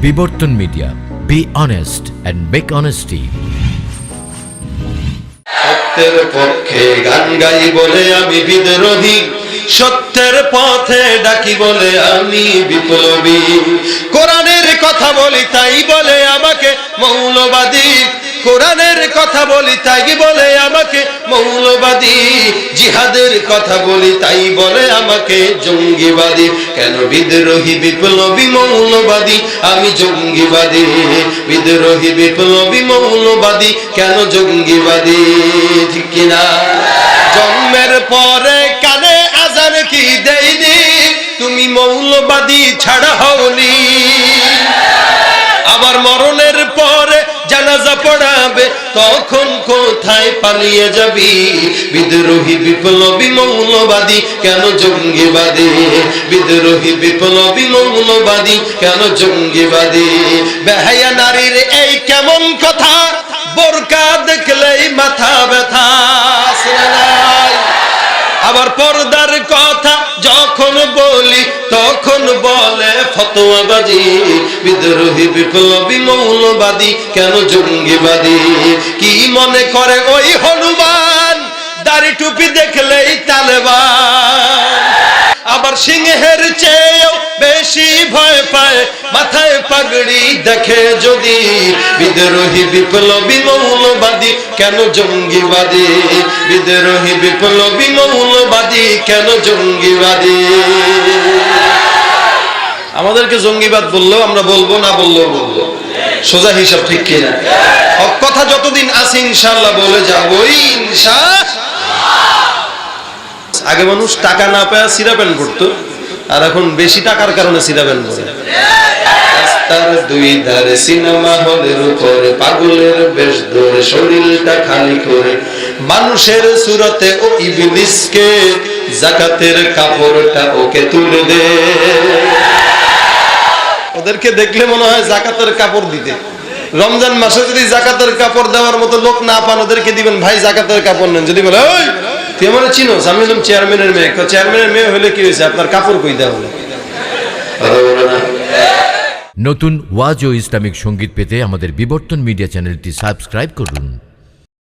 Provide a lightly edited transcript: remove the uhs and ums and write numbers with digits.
বিবর্তন media, be honest and make honesty. সত্যের পক্ষে গান গাই বলে আমি বিদ্রোহী, সত্যের পথে ডাকি বলে আমি বিপ্লবী। কোরআনের কথা বলি তাই বলে আমাকে মৌলবাদী, কোরআনের কথা বলি তাই বলে আমাকে মৌলবাদী। জিহাদের কথা বলি তাই বলে আমাকে জঙ্গিবাদী। কেন বিদ্রোহী বিপ্লবী মৌলবাদী আমি জঙ্গিবাদী, বিদ্রোহী বিপ্লবী মৌলবাদী কেন জঙ্গিবাদী? ঠিক কিনা? জন্মের পরে কানে আজান কি দেয়নি, তুমি মৌলবাদী ছাড়া হওনি। আবার মরণের পরে জানাজা পড়াবে, তখন কোথায় পালিয়ে যাবি? বিদ্রোহী বিপ্লবী মৌলবাদী কেন জঙ্গিবাদী, বিদ্রোহী বিপ্লবী মৌলবাদী কেন জঙ্গিবাদী? বেহায়া নারীর এই কেমন কথা, বোরকা দেখলেই মাথা ব্যথা। আবার পর্দার কথা যখন বলি তখন বলে ফতোয়াবাজি। বিদ্রোহী বিপ্লবী মৌলবাদী কেন জঙ্গিবাদী? কি মনে করে ওই হনুমান, দাড়ি টুপি দেখলেই তালেবান। আবার সিংহের চেয়েও বেশি ভয় পায় মাথায় পাগড়ি দেখে যদি। বিদ্রোহী বিপ্লবী মৌলবাদী কেন জঙ্গিবাদী, বিদ্রোহী বিপ্লবী মৌলবাদী কেন জঙ্গিবাদী? আমাদেরকে জঙ্গিবাদ বললেও আমরা বলবো, না বললেও বলবো, সোজা হিসাব। ঠিক কিনা? হক কথা যতদিন আছে ইনশাআল্লাহ বলে যাবই। আগে মানুষ টাকা না পায় সিরা প্যান্ট পড়তো, আর এখন বেশি টাকার কারণে সিরা প্যান্ট পরে। রাস্তার দুই ধারে সিনেমা হলের উপরে পাগলের বেশ ধরে শরীরটা খালি করে মানুষের সুরতে ও ইবলিসকে যাকাতের কাপড়টা ওকে তুলে দে। ওদেরকে দেখলে মনে হয় যাকাতের কাপড় দিতে। রমজান মাসে যদি যাকাতের কাপড় দেওয়ার মতো লোক না পান, ওদেরকে দিবেন ভাই যাকাতের কাপড় নেন। যদি বলে ওই তুই আমার চিনোস, আমি হলাম চেয়ারম্যানের মেয়ে। চেয়ারম্যানের মেয়ে হলে কি হয়েছে, আপনার কাপড় কই দেওয়া হলো? নতুন ওয়াজ ও ইসলামিক সঙ্গীত পেতে আমাদের বিবর্তন মিডিয়া চ্যানেলটি সাবস্ক্রাইব করুন।